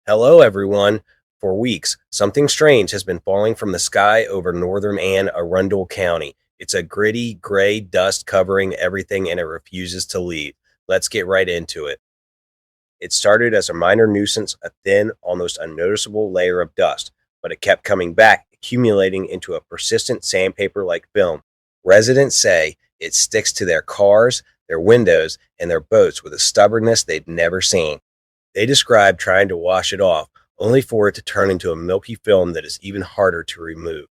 Hello, everyone. For weeks, something strange has been falling from the sky over northern and Arundel County. It's a gritty, gray dust covering everything and it refuses to leave. Let's get right into it. It started as a minor nuisance, a thin, almost unnoticeable layer of dust, but it kept coming back, accumulating into a persistent sandpaper like film. Residents say it sticks to their cars, their windows, and their boats with a stubbornness they'd never seen. They describe trying to wash it off, only for it to turn into a milky film that is even harder to remove.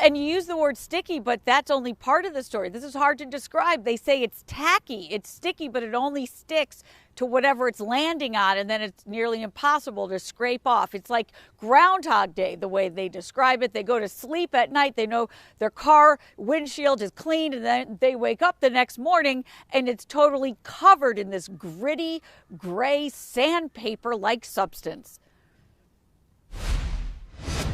And you use the word sticky, but that's only part of the story. This is hard to describe. They say it's tacky, it's sticky, but it only sticks to whatever it's landing on, and then it's nearly impossible to scrape off. It's like Groundhog Day, the way they describe it. They go to sleep at night, they know their car windshield is clean, and then they wake up the next morning, and it's totally covered in this gritty, gray sandpaper-like substance.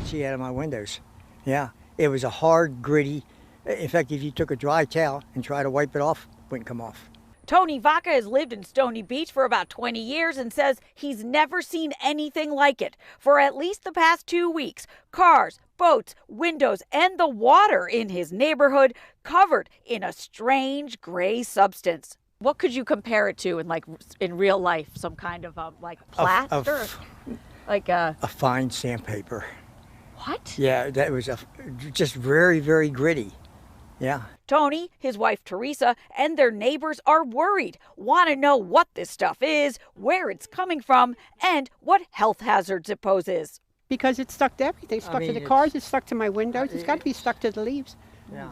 See out of my windows. Yeah, it was a hard, gritty. In fact, if you took a dry towel and tried to wipe it off, it wouldn't come off. Tony Vaca has lived in Stony Beach for about 20 years and says he's never seen anything like it. For at least the past 2 weeks, cars, boats, windows, and the water in his neighborhood covered in a strange gray substance. What could you compare it to in real life? Some kind of plaster? A fine sandpaper. What? Yeah, that was just very, very gritty. Yeah. Tony, his wife Teresa, and their neighbors are worried, want to know what this stuff is, where it's coming from, and what health hazards it poses. Because it's stuck to everything. It's stuck to the cars, it's stuck to my windows, it's got to be stuck to the leaves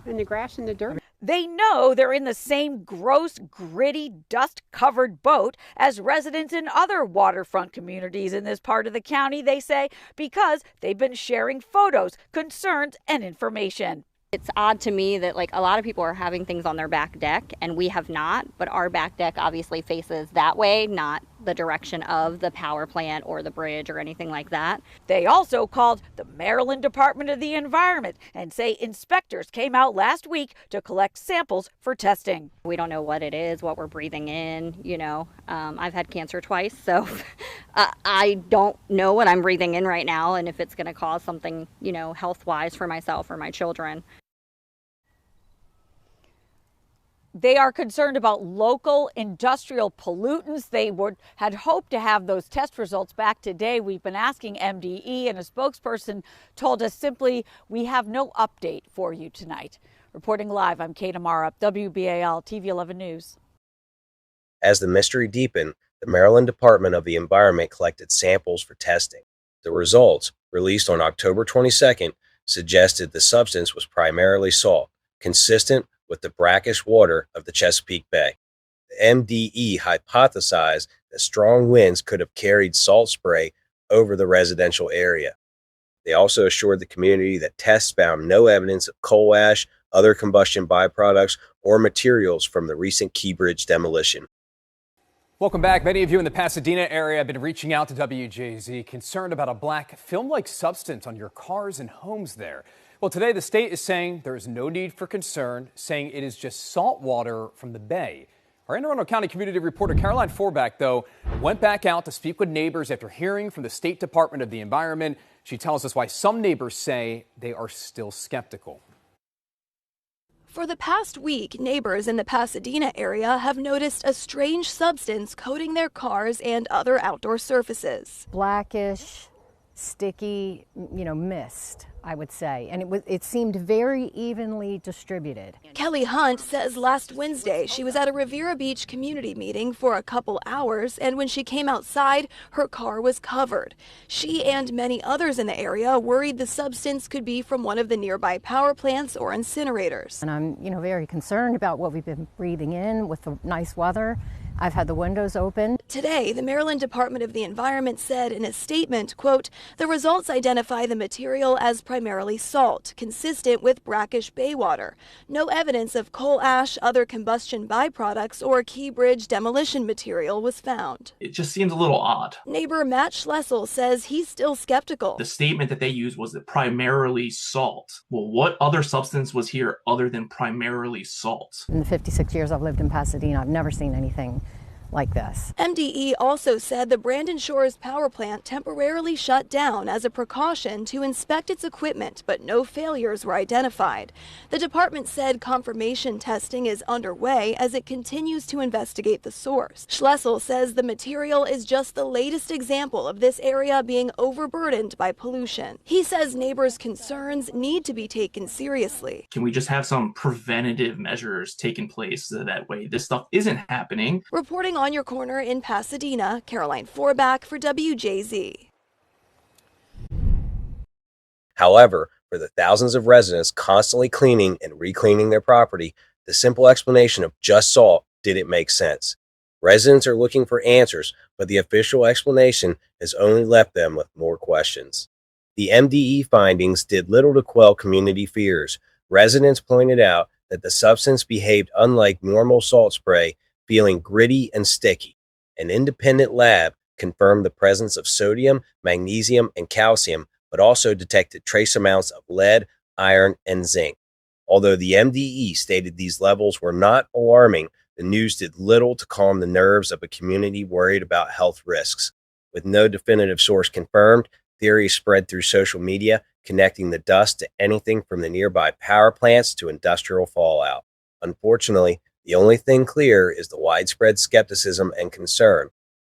and the grass and the dirt. They know they're in the same gross, gritty, dust-covered boat as residents in other waterfront communities in this part of the county, they say, because they've been sharing photos, concerns, and information. It's odd to me that a lot of people are having things on their back deck and we have not, but our back deck obviously faces that way, not the direction of the power plant or the bridge or anything like that. They also called the Maryland Department of the Environment and say inspectors came out last week to collect samples for testing. We don't know what it is, what we're breathing in, I've had cancer twice, so I don't know what I'm breathing in right now and if it's going to cause something, health-wise for myself or my children. They are concerned about local industrial pollutants. They had hoped to have those test results back today. We've been asking MDE, and a spokesperson told us simply, we have no update for you tonight. Reporting live, I'm Kate Amara, WBAL TV 11 News. As the mystery deepened, the Maryland Department of the Environment collected samples for testing. The results, released on October 22nd, suggested the substance was primarily salt, consistent with the brackish water of the Chesapeake Bay. The MDE hypothesized that strong winds could have carried salt spray over the residential area. They also assured the community that tests found no evidence of coal ash, other combustion byproducts, or materials from the recent Key Bridge demolition. Welcome back. Many of you in the Pasadena area have been reaching out to WJZ concerned about a black film-like substance on your cars and homes there. Well, today the state is saying there is no need for concern, saying it is just salt water from the bay. Our Anne Arundel County community reporter Caroline Forback, though, went back out to speak with neighbors after hearing from the State Department of the Environment. She tells us why some neighbors say they are still skeptical. For the past week, neighbors in the Pasadena area have noticed a strange substance coating their cars and other outdoor surfaces. Blackish, sticky, mist, I would say, and it seemed very evenly distributed. Kelly Hunt says last Wednesday she was at a Riviera Beach community meeting for a couple hours, and when she came outside, her car was covered. She and many others in the area worried the substance could be from one of the nearby power plants or incinerators. And I'm, very concerned about what we've been breathing in with the nice weather. I've had the windows open. Today, the Maryland Department of the Environment said in a statement, quote, the results identify the material as primarily salt, consistent with brackish bay water. No evidence of coal ash, other combustion byproducts, or Key Bridge demolition material was found. It just seems a little odd. Neighbor Matt Schlessel says he's still skeptical. The statement that they used was that primarily salt. Well, what other substance was here other than primarily salt? In the 56 years I've lived in Pasadena, I've never seen anything like this. MDE also said the Brandon Shores power plant temporarily shut down as a precaution to inspect its equipment, but no failures were identified. The department said confirmation testing is underway as it continues to investigate the source. Schlessel says the material is just the latest example of this area being overburdened by pollution. He says neighbors' concerns need to be taken seriously. Can we just have some preventative measures taken place so that way this stuff isn't happening? Reporting on your corner in Pasadena, Caroline Forback for WJZ. However, for the thousands of residents constantly cleaning and recleaning their property, the simple explanation of just salt didn't make sense. Residents are looking for answers, but the official explanation has only left them with more questions. The MDE findings did little to quell community fears. Residents pointed out that the substance behaved unlike normal salt spray, feeling gritty and sticky. An independent lab confirmed the presence of sodium, magnesium, and calcium, but also detected trace amounts of lead, iron, and zinc. Although the MDE stated these levels were not alarming, the news did little to calm the nerves of a community worried about health risks. With no definitive source confirmed, theories spread through social media, connecting the dust to anything from the nearby power plants to industrial fallout. Unfortunately, the only thing clear is the widespread skepticism and concern.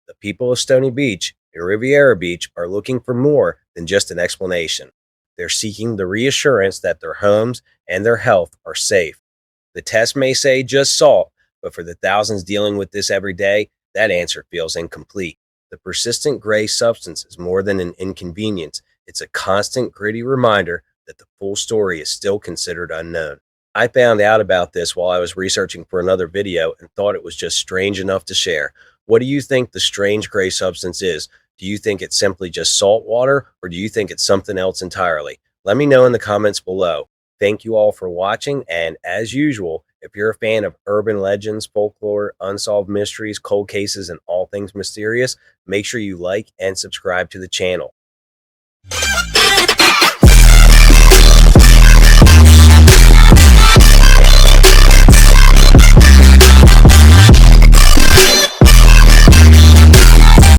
The people of Stony Beach and Riviera Beach are looking for more than just an explanation. They're seeking the reassurance that their homes and their health are safe. The test may say just salt, but for the thousands dealing with this every day, that answer feels incomplete. The persistent gray substance is more than an inconvenience. It's a constant, gritty reminder that the full story is still considered unknown. I found out about this while I was researching for another video and thought it was just strange enough to share. What do you think the strange gray substance is? Do you think it's simply just salt water, or do you think it's something else entirely? Let me know in the comments below. Thank you all for watching, and as usual, if you're a fan of urban legends, folklore, unsolved mysteries, cold cases, and all things mysterious, make sure you like and subscribe to the channel.